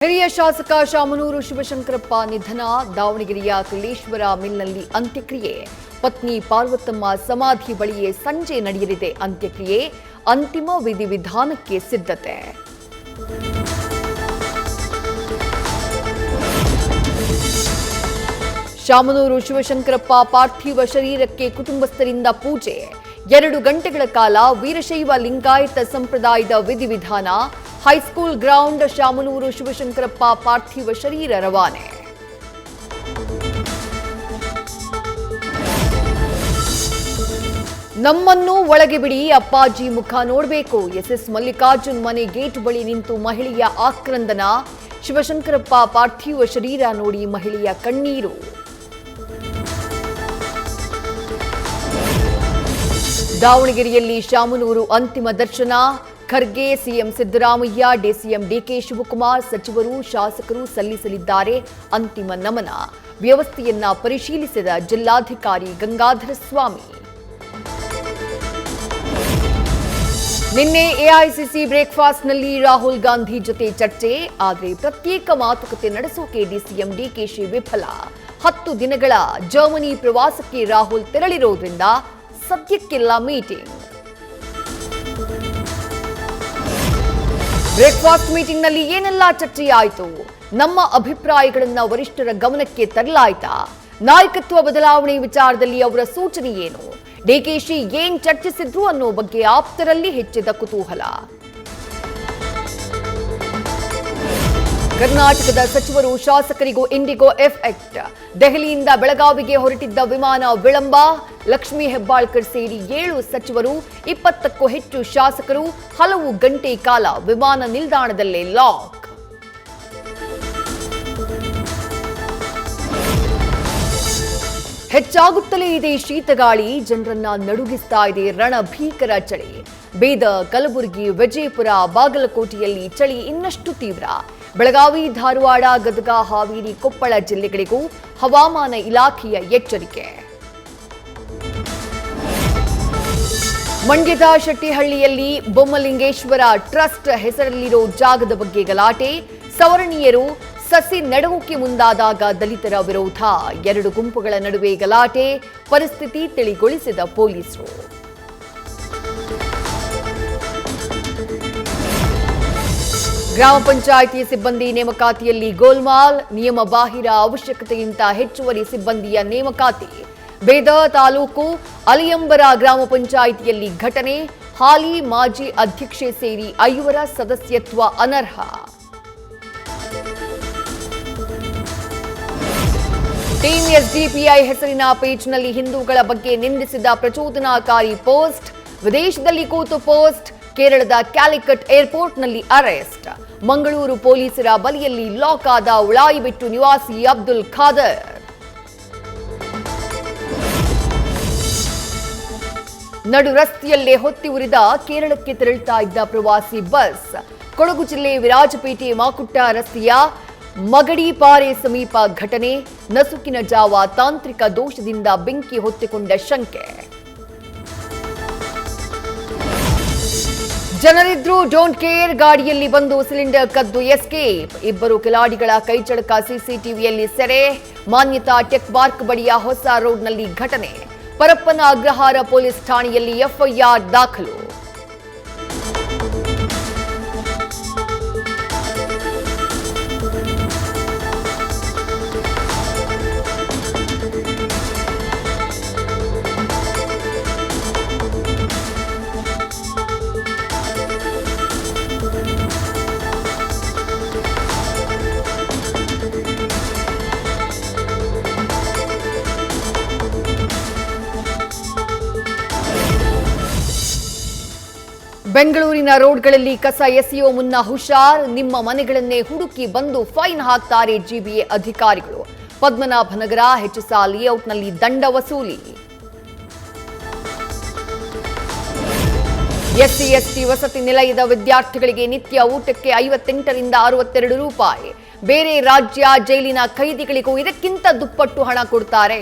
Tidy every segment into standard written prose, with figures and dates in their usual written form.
ಹಿರಿಯ ಶಾಸಕ ಶಾಮನೂರು ಶಿವಶಂಕರಪ್ಪ ನಿಧನ. ದಾವಣಗೆರೆಯ ಕಳ್ಳೇಶ್ವರ ಮಿಲ್ನಲ್ಲಿ ಅಂತ್ಯಕ್ರಿಯೆ. ಪತ್ನಿ ಪಾರ್ವತಮ್ಮ ಸಮಾಧಿ ಬಳಿಯೇ ಸಂಜೆ ನಡೆಯಲಿದೆ ಅಂತ್ಯಕ್ರಿಯೆ. ಅಂತಿಮ ವಿಧಿವಿಧಾನಕ್ಕೆ ಸಿದ್ಧತೆ. ಶಾಮನೂರು ಶಿವಶಂಕರಪ್ಪ ಪಾರ್ಥಿವ ಶರೀರಕ್ಕೆ ಕುಟುಂಬಸ್ಥರಿಂದ ಪೂಜೆ. 2 ಗಂಟೆಗಳ ಕಾಲ ವೀರಶೈವ ಲಿಂಗಾಯತ ಸಂಪ್ರದಾಯದ ವಿಧಿವಿಧಾನ. ಹೈಸ್ಕೂಲ್ ಗ್ರೌಂಡ್ ಶಾಮನೂರು ಶಿವಶಂಕರಪ್ಪ ಪಾರ್ಥಿವ ಶರೀರ ರವಾನೆ. ನಮ್ಮನ್ನು ಒಳಗೆ ಬಿಡಿ, ಅಪ್ಪಾಜಿ ಮುಖ ನೋಡಬೇಕು. ಎಸ್ಎಸ್ ಮಲ್ಲಿಕಾರ್ಜುನ್ ಮನೆ ಗೇಟ್ ಬಳಿ ನಿಂತು ಮಹಿಳೆಯ ಆಕ್ರಂದನ. ಶಿವಶಂಕರಪ್ಪ ಪಾರ್ಥಿವ ಶರೀರ ನೋಡಿ ಮಹಿಳೆಯ ಕಣ್ಣೀರು. ದಾವಣಗೆರೆಯಲ್ಲಿ ಶಾಮನೂರು ಅಂತಿಮ ದರ್ಶನ. ಖರ್ಗೆ, ಸಿಎಂ ಸಿದ್ದರಾಮಯ್ಯ, ಡಿಸಿಎಂ ಡಿಕೆ ಶಿವಕುಮಾರ್, ಸಚಿವರು, ಶಾಸಕರು ಸಲ್ಲಿಸಲಿದ್ದಾರೆ ಅಂತಿಮ ನಮನ. ವ್ಯವಸ್ಥೆಯನ್ನ ಪರಿಶೀಲಿಸಿದ ಜಿಲ್ಲಾಧಿಕಾರಿ ಗಂಗಾಧರ ಸ್ವಾಮಿ. ನಿನ್ನೆ ಎಐಸಿಸಿ ಬ್ರೇಕ್ಫಾಸ್ಟ್ನಲ್ಲಿ ರಾಹುಲ್ ಗಾಂಧಿ ಜೊತೆ ಚರ್ಚೆ. ಆದರೆ ಪ್ರತ್ಯೇಕ ಮಾತುಕತೆ ನಡೆಸೋಕೆ ಡಿಸಿಎಂ ಡಿಕೆಶಿ ವಿಫಲ. 10 ದಿನಗಳ ಜರ್ಮನಿ ಪ್ರವಾಸಕ್ಕೆ ರಾಹುಲ್ ತೆರಳಿರೋದ್ರಿಂದ ಸದ್ಯಕ್ಕೆಲ್ಲ ಮೀಟಿಂಗ್. ಬ್ರೇಕ್ಫಾಸ್ಟ್ ಮೀಟಿಂಗ್ನಲ್ಲಿ ಏನೆಲ್ಲ ಚರ್ಚೆಯಾಯಿತು? ನಮ್ಮ ಅಭಿಪ್ರಾಯಗಳನ್ನ ವರಿಷ್ಠರ ಗಮನಕ್ಕೆ ತರಲಾಯ್ತಾ? ನಾಯಕತ್ವ ಬದಲಾವಣೆ ವಿಚಾರದಲ್ಲಿ ಅವರ ಸೂಚನೆ ಏನು? ಡಿಕೆಶಿ ಏನ್ ಚರ್ಚಿಸಿದ್ರು ಅನ್ನೋ ಬಗ್ಗೆ ಆಪ್ತರಲ್ಲಿ ಹೆಚ್ಚಿದ ಕುತೂಹಲ. ಕರ್ನಾಟಕದ ಸಚಿವರು, ಶಾಸಕರಿಗೂ ಇಂಡಿಗೋ ಎಫೆಕ್ಟ್. ದೆಹಲಿಯಿಂದ ಬೆಳಗಾವಿಗೆ ಹೊರಟಿದ್ದ ವಿಮಾನ ವಿಳಂಬ. ಲಕ್ಷ್ಮೀ ಹೆಬ್ಬಾಳ್ಕರ್ ಸೇರಿ 7 ಸಚಿವರು, 20ಕ್ಕೂ ಹೆಚ್ಚು ಶಾಸಕರು ಹಲವು ಗಂಟೆ ಕಾಲ ವಿಮಾನ ನಿಲ್ದಾಣದಲ್ಲೇ ಲಾಕ್. ಹೆಚ್ಚಾಗುತ್ತಲೇ ಇದೆ ಶೀತಗಾಳಿ. ಜನರನ್ನ ನಡುಗಿಸ್ತಾ ಇದೆ ರಣಭೀಕರ ಚಳಿ. ಬೀದರ್, ಕಲಬುರಗಿ, ವಿಜಯಪುರ, ಬಾಗಲಕೋಟೆಯಲ್ಲಿ ಚಳಿ ಇನ್ನಷ್ಟು ತೀವ್ರ. ಬೆಳಗಾವಿ, ಧಾರವಾಡ, ಗದಗ, ಹಾವೇರಿ, ಕೊಪ್ಪಳ ಜಿಲ್ಲೆಗಳಿಗೂ ಹವಾಮಾನ ಇಲಾಖೆಯ ಎಚ್ಚರಿಕೆ. ಮಂಡ್ಯದ ಶೆಟ್ಟಿಹಳ್ಳಿಯಲ್ಲಿ ಬೊಮ್ಮಲಿಂಗೇಶ್ವರ ಟ್ರಸ್ಟ್ ಹೆಸರಲ್ಲಿರೋ ಜಾಗದ ಬಗ್ಗೆ ಗಲಾಟೆ. ಸವರ್ಣೀಯರು ಸಸಿ ನೆಡುವುಕ್ಕೆ ಮುಂದಾದಾಗ ದಲಿತರ ವಿರೋಧ. 2 ಗುಂಪುಗಳ ನಡುವೆ ಗಲಾಟೆ. ಪರಿಸ್ಥಿತಿ ತಿಳಿಗೊಳಿಸಿದ ಪೊಲೀಸರು. ಗ್ರಾಮ ಪಂಚಾಯಿತಿ ಸಿಬ್ಬಂದಿ ನೇಮಕಾತಿಯಲ್ಲಿ ಗೋಲ್ಮಾಲ್. ನಿಯಮ ಬಾಹಿರ ಅವಶ್ಯಕತೆಗಿಂತ ಹೆಚ್ಚುವರಿ ಸಿಬ್ಬಂದಿಯ ನೇಮಕಾತಿ. ಬೀದರ್ ತಾಲೂಕು ಅಲಿಯಂಬರ ಗ್ರಾಮ ಪಂಚಾಯಿತಿಯಲ್ಲಿ ಘಟನೆ. ಹಾಲಿ ಮಾಜಿ ಅಧ್ಯಕ್ಷೆ ಸೇರಿ 5 ಸದಸ್ಯತ್ವ ಅನರ್ಹ. ಟೀಮ್ ಎಸ್ಡಿಪಿಐ ಹೆಸರಿನ ಪೇಜ್ನಲ್ಲಿ ಹಿಂದೂಗಳ ಬಗ್ಗೆ ನಿಂದಿಸಿದ ಪ್ರಚೋದನಾಕಾರಿ ಪೋಸ್ಟ್. ವಿದೇಶದಲ್ಲಿ ಕೂತು ಪೋಸ್ಟ್. ಕೇರಳದ ಕ್ಯಾಲಿಕಟ್ ಏರ್ಪೋರ್ಟ್ನಲ್ಲಿ ಅರೆಸ್ಟ್. ಮಂಗಳೂರು ಪೊಲೀಸರ ಬಲೆಯಲ್ಲಿ ಲಾಕ್ ಆದ ಉಳಾಯಿಬಿಟ್ಟು ನಿವಾಸಿ ಅಬ್ದುಲ್ ಖಾದರ್. ನಡು ರಸ್ತೆಯಲ್ಲೇ ಹೊತ್ತಿ ಉರಿದ ಕೇರಳಕ್ಕೆ ತೆರಳುತ್ತಾ ಇದ್ದ ಪ್ರವಾಸಿ ಬಸ್. ಕೊಡಗು ಜಿಲ್ಲೆ ವಿರಾಜಪೇಟೆ ಮಾಕುಟ್ಟ ರಸ್ತೆಯ ಮಗಡಿಪಾರೆ ಸಮೀಪ ಘಟನೆ. ನಸುಕಿನ ಜಾವ ತಾಂತ್ರಿಕ ದೋಷದಿಂದ ಬೆಂಕಿ ಹೊತ್ತಿಕೊಂಡ ಶಂಕೆ. ಜನರಿದ್ರು ಡೋಂಟ್ ಕೇರ್. ಗಾಡಿಯಲ್ಲಿ ಬಂದು ಸಿಲಿಂಡರ್ ಕದ್ದು ಎಸ್ಕೇಪ್. 2 ಕಿಲಾಡಿಗಳ ಕೈಚಳಕ ಸಿಸಿಟಿವಿಯಲ್ಲಿ ಸೆರೆ. ಮಾನ್ಯತಾ ಟೆಕ್ ಪಾರ್ಕ್ ಬಳಿಯ ಹೊಸ ರೋಡ್ನಲ್ಲಿ ಘಟನೆ. ಪರಪ್ಪನ ಅಗ್ರಹಾರ ಪೊಲೀಸ್ ಠಾಣೆಯಲ್ಲಿ ಎಫ್ಐಆರ್ ದಾಖಲು. ಬೆಂಗಳೂರಿನ ರೋಡ್ಗಳಲ್ಲಿ ಕಸ ಎಸೆಯೋ ಮುನ್ನ ಹುಷಾರ್. ನಿಮ್ಮ ಮನೆಗಳನ್ನೇ ಹುಡುಕಿ ಬಂದು ಫೈನ್ ಹಾಕ್ತಾರೆ ಜಿಬಿಎ ಅಧಿಕಾರಿಗಳು. ಪದ್ಮನಾಭನಗರ ಹೆಚ್ಎಸ್ಆ ಲೇಔಟ್ನಲ್ಲಿ ದಂಡ ವಸೂಲಿ. ಎಸ್ಸಿ ಎಸ್ಟಿ ವಸತಿ ನಿಲಯದ ವಿದ್ಯಾರ್ಥಿಗಳಿಗೆ ನಿತ್ಯ ಊಟಕ್ಕೆ 58 ರಿಂದ 62 ರೂಪಾಯಿ. ಬೇರೆ ರಾಜ್ಯ ಜೈಲಿನ ಖೈದಿಗಳಿಗೂ ಇದಕ್ಕಿಂತ ದುಪ್ಪಟ್ಟು ಹಣ ಕೊಡ್ತಾರೆ.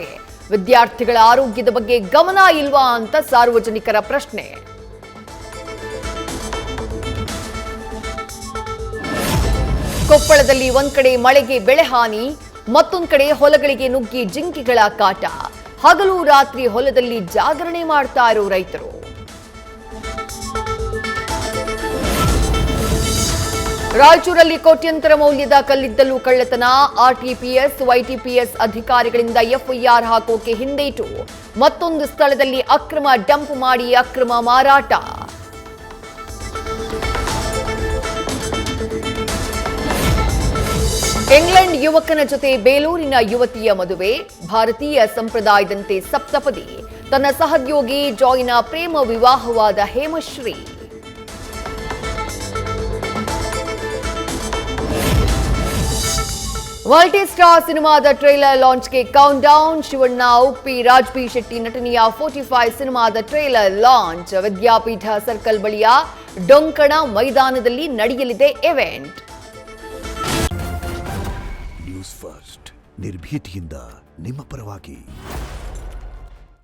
ವಿದ್ಯಾರ್ಥಿಗಳ ಆರೋಗ್ಯದ ಬಗ್ಗೆ ಗಮನ ಇಲ್ವಾ ಅಂತ ಸಾರ್ವಜನಿಕರ ಪ್ರಶ್ನೆ. ಕೊಪ್ಪಳದಲ್ಲಿ ಒಂದ್ ಕಡೆ ಮಳೆಗೆ ಬೆಳೆ ಹಾನಿ, ಮತ್ತೊಂದ್ ಕಡೆ ಹೊಲಗಳಿಗೆ ನುಗ್ಗಿ ಜಿಂಕೆಗಳ ಕಾಟ. ಹಗಲು ರಾತ್ರಿ ಹೊಲದಲ್ಲಿ ಜಾಗರಣೆ ಮಾಡ್ತಾ ಇರೋ ರೈತರು. ರಾಯಚೂರಲ್ಲಿ ಕೋಟ್ಯಂತರ ಮೌಲ್ಯದ ಕಲ್ಲಿದ್ದಲು ಕಳ್ಳತನ, ಆರ್ಟಿಪಿಎಸ್, ವೈಟಿಪಿಎಸ್ ಅಧಿಕಾರಿಗಳಿಂದ ಎಫ್ಐಆರ್ ಹಾಕೋಕೆ ಹಿಂದೇಟು. ಮತ್ತೊಂದು ಸ್ಥಳದಲ್ಲಿ ಅಕ್ರಮ ಡಂಪ್ ಮಾಡಿ ಅಕ್ರಮ ಮಾರಾಟ. ಇಂಗ್ಲೆಂಡ್ ಯುವಕನ ಜೊತೆ ಬೇಲೂರಿನ ಯುವತಿಯ ಮದುವೆ, ಭಾರತೀಯ ಸಂಪ್ರದಾಯದಂತೆ ಸಪ್ತಪದಿ. ತನ್ನ ಸಹೋದ್ಯೋಗಿ ಜಾಯ್ನ ಪ್ರೇಮ ವಿವಾಹವಾದ ಹೇಮಶ್ರೀ. ಮಲ್ಟಿ ಸ್ಟಾರ್ ಸಿನಿಮಾದ ಟ್ರೇಲರ್ ಲಾಂಚ್ಗೆ ಕೌಂಟ್ ಡೌನ್. ಶಿವಣ್ಣ, ಉಪ್ಪಿ, ರಾಜ್ಬಿ ಶೆಟ್ಟಿ ನಟನೆಯ 45 ಸಿನಿಮಾದ ಟ್ರೇಲರ್ ಲಾಂಚ್. ವಿದ್ಯಾಪೀಠ ಸರ್ಕಲ್ ಬಳಿಯ ಡೊಂಕಣ ಮೈದಾನದಲ್ಲಿ ನಡೆಯಲಿದೆ ಇವೆಂಟ್. ನ್ಯೂಸ್ ಫಸ್ಟ್ ನಿರ್ಭೀತಿಯಿಂದ ನಿಮ್ಮ ಪರವಾಗಿ.